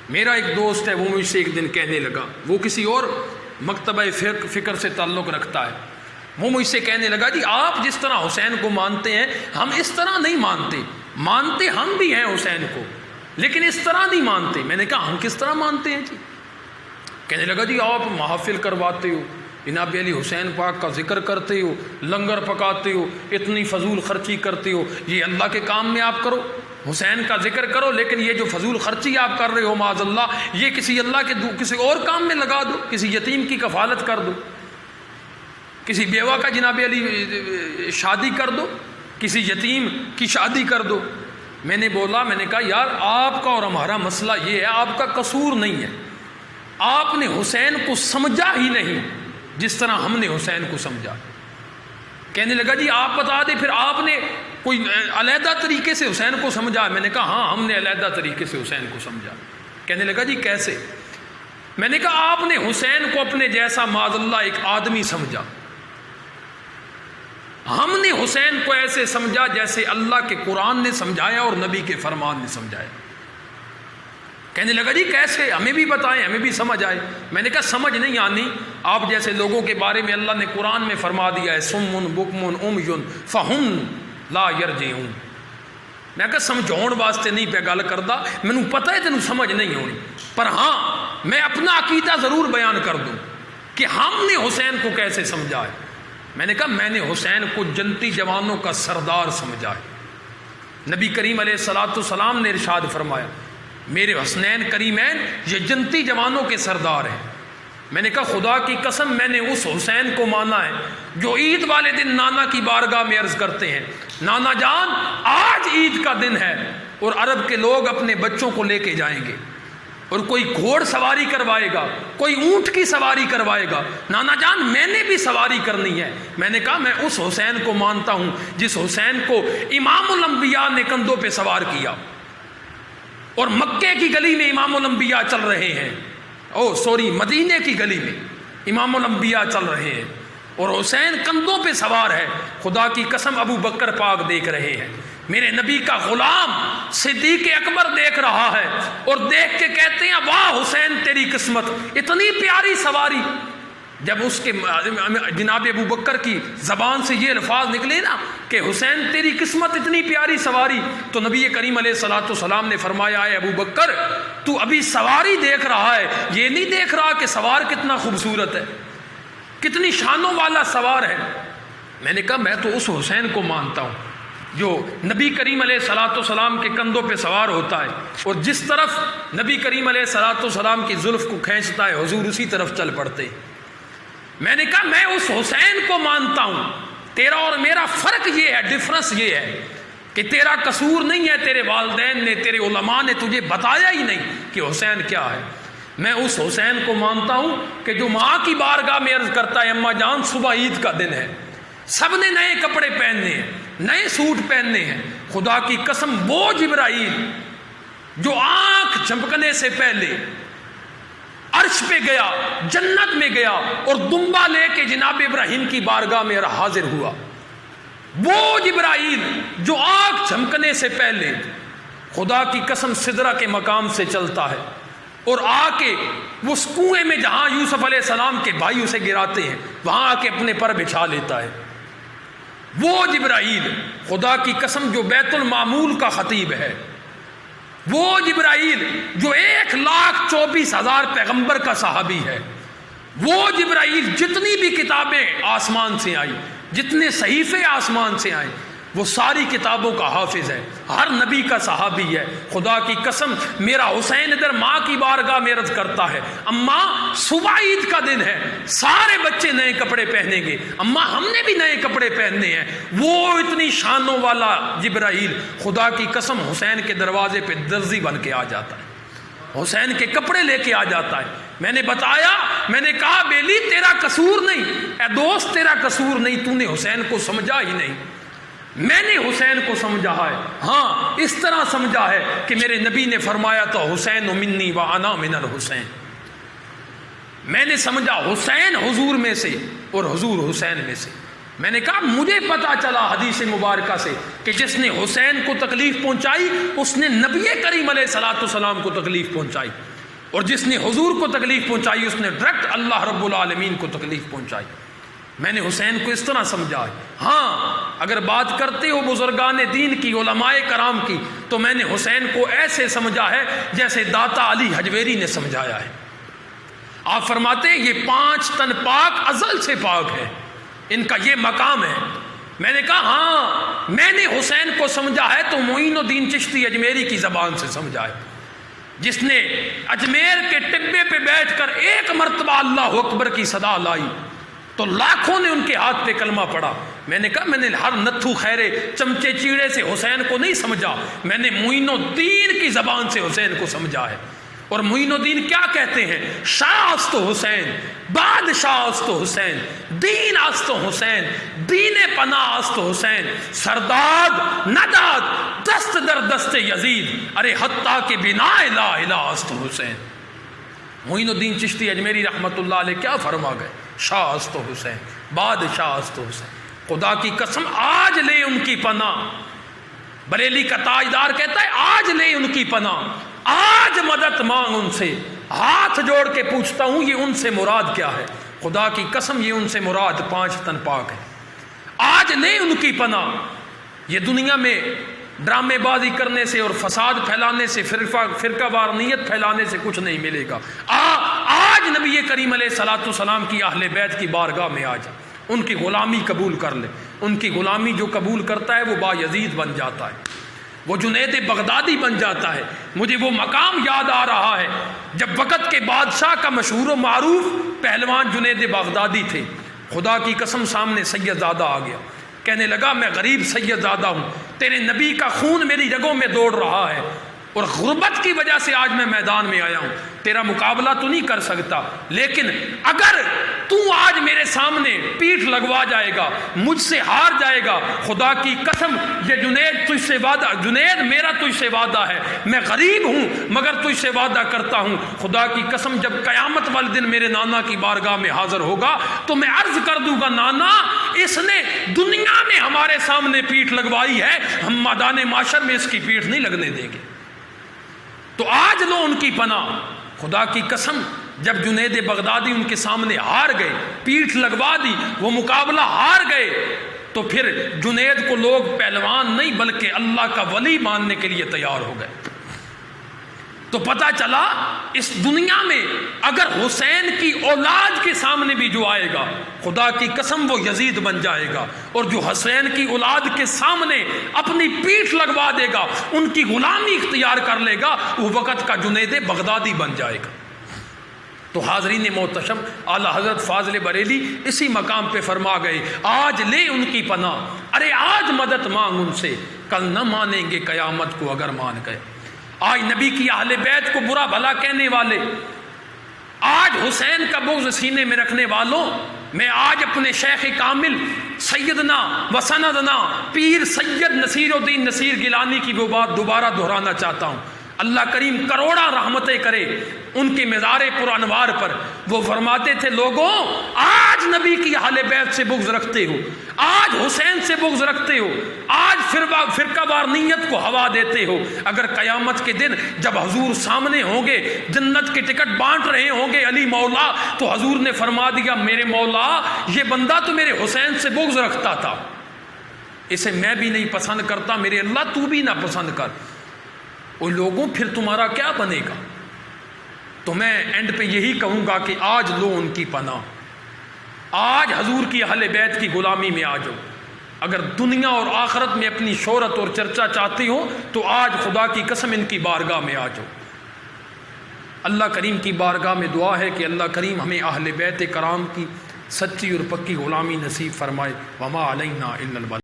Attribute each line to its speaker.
Speaker 1: میرا ایک دوست ہے، وہ مجھ سے ایک دن کہنے لگا، وہ کسی اور مکتبہ فکر سے تعلق رکھتا ہے، وہ مجھ سے کہنے لگا جی آپ جس طرح حسین کو مانتے ہیں ہم اس طرح نہیں مانتے، مانتے ہم بھی ہیں حسین کو لیکن اس طرح نہیں مانتے۔ میں نے کہا ہم کس طرح مانتے ہیں جی؟ کہنے لگا جی آپ محافل کرواتے ہو، جناب علی حسین پاک کا ذکر کرتے ہو، لنگر پکاتے ہو، اتنی فضول خرچی کرتے ہو، یہ اللہ کے کام میں آپ کرو، حسین کا ذکر کرو، لیکن یہ جو فضول خرچی آپ کر رہے ہو معاذ اللہ، یہ کسی اللہ کے کسی اور کام میں لگا دو، کسی یتیم کی کفالت کر دو، کسی بیوہ کا جناب علی شادی کر دو، کسی یتیم کی شادی کر دو۔ میں نے بولا، میں نے کہا یار آپ کا اور ہمارا مسئلہ یہ ہے، آپ کا قصور نہیں ہے، آپ نے حسین کو سمجھا ہی نہیں جس طرح ہم نے حسین کو سمجھا۔ کہنے لگا جی آپ بتا دیں پھر آپ نے کوئی علیحدہ طریقے سے حسین کو سمجھا؟ میں نے کہا ہاں ہم نے علیحدہ طریقے سے حسین کو سمجھا۔ کہنے لگا جی کیسے؟ میں نے کہا آپ نے حسین کو اپنے جیسا معاذ اللہ ایک آدمی سمجھا، ہم نے حسین کو ایسے سمجھا جیسے اللہ کے قرآن نے سمجھایا اور نبی کے فرمان نے سمجھایا۔ کہنے لگا جی کیسے؟ ہمیں بھی بتائیں، ہمیں بھی سمجھ آئے۔ میں نے کہا سمجھ نہیں آنی، آپ جیسے لوگوں کے بارے میں اللہ نے قرآن میں فرما دیا ہے سمن بکمن عمیٌ فہم لا یرجعون۔ میں کہا سمجھاؤن واسطے نہیں پہ گل کردا، مینوں پتہ ہے تینوں سمجھ نہیں ہونی، پر ہاں میں اپنا عقیدہ ضرور بیان کر دوں کہ ہم نے حسین کو کیسے سمجھا ہے۔ میں نے کہا میں نے حسین کو جنتی جوانوں کا سردار سمجھا ہے۔ نبی کریم علیہ الصلوۃ والسلام نے ارشاد فرمایا میرے حسنین کریمین یہ جنتی جوانوں کے سردار ہیں۔ میں نے کہا خدا کی قسم میں نے اس حسین کو مانا ہے جو عید والے دن نانا کی بارگاہ میں عرض کرتے ہیں نانا جان آج عید کا دن ہے، اور عرب کے لوگ اپنے بچوں کو لے کے جائیں گے اور کوئی گھوڑ سواری کروائے گا، کوئی اونٹ کی سواری کروائے گا، نانا جان میں نے بھی سواری کرنی ہے۔ میں نے کہا میں اس حسین کو مانتا ہوں جس حسین کو امام الانبیاء نے کندھوں پہ سوار کیا، اور مکے کی گلی میں امام الانبیاء چل رہے ہیں، مدینے کی گلی میں امام الانبیاء چل رہے ہیں اور حسین کندھوں پہ سوار ہے۔ خدا کی قسم ابو بکر پاک دیکھ رہے ہیں، میرے نبی کا غلام صدیق اکبر دیکھ رہا ہے اور دیکھ کے کہتے ہیں واہ حسین تیری قسمت، اتنی پیاری سواری۔ جب اس کے جناب ابو بکر کی زبان سے یہ الفاظ نکلے نا کہ حسین تیری قسمت اتنی پیاری سواری، تو نبی کریم علیہ الصلوۃ والسلام نے فرمایا ہے ابو بکر تو ابھی سواری دیکھ رہا ہے، یہ نہیں دیکھ رہا کہ سوار کتنا خوبصورت ہے، کتنی شانوں والا سوار ہے۔ میں نے کہا میں تو اس حسین کو مانتا ہوں جو نبی کریم علیہ الصلوۃ والسلام کے کندھوں پہ سوار ہوتا ہے اور جس طرف نبی کریم علیہ الصلوۃ والسلام کی زلف کو کھینچتا ہے حضور اسی طرف چل پڑتے۔ میں نے کہا میں اس حسین کو مانتا ہوں، تیرا اور میرا فرق یہ ہے، ڈفرنس یہ ہے کہ تیرا قصور نہیں ہے، تیرے والدین نے تیرے علماء نے تجھے بتایا ہی نہیں کہ حسین کیا ہے۔ میں اس حسین کو مانتا ہوں کہ جو ماں کی بارگاہ میں عرض کرتا ہے اماں جان صبح عید کا دن ہے، سب نے نئے کپڑے پہننے ہیں، نئے سوٹ پہننے ہیں، خدا کی قسم وہ جبرائیل جو آنکھ جھپکنے سے پہلے عرش پہ گیا، جنت میں گیا اور دمبا لے کے جناب ابراہیم کی بارگاہ میں حاضر ہوا، وہ جبرائیل جو آنکھ جھپکنے سے پہلے خدا کی قسم سدرہ کے مقام سے چلتا ہے اور آ کے وہ اس کنویں میں جہاں یوسف علیہ السلام کے بھائی اسے گراتے ہیں وہاں آ کے اپنے پر بچھا لیتا ہے، وہ جبرائیل خدا کی قسم جو بیت المعمول کا خطیب ہے، وہ جبرائیل جو 1,24,000 پیغمبر کا صحابی ہے، وہ جبرائیل جتنی بھی کتابیں آسمان سے آئی، جتنے صحیفے آسمان سے آئے، وہ ساری کتابوں کا حافظ ہے، ہر نبی کا صحابی ہے۔ خدا کی قسم میرا حسین ادھر ماں کی بارگاہ میں عرض کرتا ہے اماں صبح عید کا دن ہے، سارے بچے نئے کپڑے پہنیں گے، اماں ہم نے بھی نئے کپڑے پہننے ہیں۔ وہ اتنی شانوں والا جبرائیل خدا کی قسم حسین کے دروازے پہ درزی بن کے آ جاتا ہے، حسین کے کپڑے لے کے آ جاتا ہے۔ میں نے بتایا، میں نے کہا بیلی تیرا قصور نہیں، اے دوست تیرا قصور نہیں، تو نے حسین کو سمجھا ہی نہیں، میں نے حسین کو سمجھا ہے، ہاں اس طرح سمجھا ہے کہ میرے نبی نے فرمایا تو حسین منی و انا من الحسین، میں نے سمجھا حسین حضور میں سے اور حضور حسین میں سے۔ میں نے کہا مجھے پتا چلا حدیث مبارکہ سے کہ جس نے حسین کو تکلیف پہنچائی اس نے نبی کریم علیہ الصلوۃ والسلام کو تکلیف پہنچائی۔ اور جس نے حضور کو تکلیف پہنچائی اس نے ڈائریکٹ اللہ رب العالمین کو تکلیف پہنچائی۔ میں نے حسین کو اس طرح سمجھا ہے۔ ہاں اگر بات کرتے ہو بزرگان دین کی، علماء کرام کی، تو میں نے حسین کو ایسے سمجھا ہے جیسے داتا علی حجویری نے سمجھایا ہے۔ آپ فرماتے ہیں یہ 5 تن پاک ازل سے پاک ہے، ان کا یہ مقام ہے۔ میں نے کہا ہاں میں نے حسین کو سمجھا ہے تو معین الدین چشتی اجمیری کی زبان سے سمجھا ہے، جس نے اجمیر کے ٹبے پہ بیٹھ کر ایک مرتبہ اللہ اکبر کی صدا لائی تو لاکھوں نے ان کے ہاتھ پہ کلمہ پڑھا۔ میں نے کہا میں نے ہر نتھو خیرے چمچے چیڑے سے حسین کو نہیں سمجھا، میں نے معین الدین کی زبان سے حسین کو سمجھا ہے۔ اور معین الدین کیا کہتے ہیں؟ شاہ است حسین، بادشاہ است حسین، دین است حسین، دین پناہ است حسین، سرداد نداد دست در دست یزید، ارے حتیٰ کہ بنا لا الہ است حسین۔ معین الدین چشتی اجمیری رحمت اللہ علیہ کیا فرما گئے؟ شاہ است حسین، بادشاہ است حسین۔ خدا کی قسم آج لے ان کی پناہ، بریلی کا تاجدار کہتا ہے آج لے ان کی پناہ، آج مدد مانگ ان سے، ہاتھ جوڑ کے پوچھتا ہوں یہ ان سے مراد کیا ہے؟ خدا کی قسم یہ ان سے مراد 5 تن پاک ہے۔ آج لے ان کی پناہ۔ یہ دنیا میں ڈرامے بازی کرنے سے اور فساد پھیلانے سے، فرقہ وارنیت پھیلانے سے کچھ نہیں ملے گا۔ آج نبی کریم علیہ الصلوۃ والسلام کی اہل بیت کی بارگاہ میں آ جا، ان کی غلامی قبول کر لے۔ ان کی غلامی جو قبول کرتا ہے وہ بایزید بن جاتا ہے، وہ جنید بغدادی بن جاتا ہے۔ مجھے وہ مقام یاد آ رہا ہے جب وقت کے بادشاہ کا مشہور و معروف پہلوان جنید بغدادی تھے۔ خدا کی قسم سامنے سید زادہ آ گیا، کہنے لگا میں غریب سید زادہ ہوں، تیرے نبی کا خون میری رگوں میں دوڑ رہا ہے اور غربت کی وجہ سے آج میں میدان میں آیا ہوں، تیرا مقابلہ تو نہیں کر سکتا، لیکن اگر تو آج میرے سامنے پیٹھ لگوا جائے گا، مجھ سے ہار جائے گا، خدا کی قسم یہ جنید تجھ سے وعدہ، جنید میرا تجھ سے وعدہ ہے، میں غریب ہوں مگر تجھ سے وعدہ کرتا ہوں، خدا کی قسم جب قیامت والے دن میرے نانا کی بارگاہ میں حاضر ہوگا تو میں عرض کر دوں گا نانا اس نے دنیا میں ہمارے سامنے پیٹھ لگوائی ہے، ہم میدان معاشر میں اس کی پیٹھ نہیں لگنے دیں گے۔ تو آج لو ان کی پناہ۔ خدا کی قسم جب جنید بغدادی ان کے سامنے ہار گئے، پیٹھ لگوا دی، وہ مقابلہ ہار گئے، تو پھر جنید کو لوگ پہلوان نہیں بلکہ اللہ کا ولی ماننے کے لیے تیار ہو گئے۔ تو پتہ چلا اس دنیا میں اگر حسین کی اولاد کے سامنے بھی جو آئے گا خدا کی قسم وہ یزید بن جائے گا، اور جو حسین کی اولاد کے سامنے اپنی پیٹھ لگوا دے گا، ان کی غلامی اختیار کر لے گا، وہ وقت کا جنید بغدادی بن جائے گا۔ تو حاضرین محتشم اعلیٰ حضرت فاضل بریلی اسی مقام پہ فرما گئے آج لے ان کی پناہ، ارے آج مدد مانگ ان سے، کل نہ مانیں گے قیامت کو اگر مان گئے۔ آج نبی کی اہل بیت کو برا بھلا کہنے والے، آج حسین کا بغض سینے میں رکھنے والوں، میں آج اپنے شیخ کامل سیدنا و سندنا پیر سید نصیر الدین نصیر گیلانی کی وہ بات دوبارہ دہرانا چاہتا ہوں۔ اللہ کریم کروڑا رحمتیں کرے ان کے مزار پر انوار پر۔ وہ فرماتے تھے لوگوں آج نبی کی اہل بیت سے بغض رکھتے ہو، آج حسین سے بغض رکھتے ہو، آج فرقہ وارنیت کو ہوا دیتے ہو، اگر قیامت کے دن جب حضور سامنے ہوں گے جنت کے ٹکٹ بانٹ رہے ہوں گے علی مولا، تو حضور نے فرما دیا میرے مولا یہ بندہ تو میرے حسین سے بغض رکھتا تھا، اسے میں بھی نہیں پسند کرتا، میرے اللہ تو بھی نہ پسند کر۔ وہ لوگوں پھر تمہارا کیا بنے گا؟ تو میں اینڈ پہ یہی کہوں گا کہ آج لو ان کی پناہ، آج حضور کی اہل بیت کی غلامی میں آ جاؤ۔ اگر دنیا اور آخرت میں اپنی شہرت اور چرچا چاہتے ہو تو آج خدا کی قسم ان کی بارگاہ میں آ جاؤ۔ اللہ کریم کی بارگاہ میں دعا ہے کہ اللہ کریم ہمیں اہل بیت کرام کی سچی اور پکی غلامی نصیب فرمائے۔ وما علینا الا البلاغ۔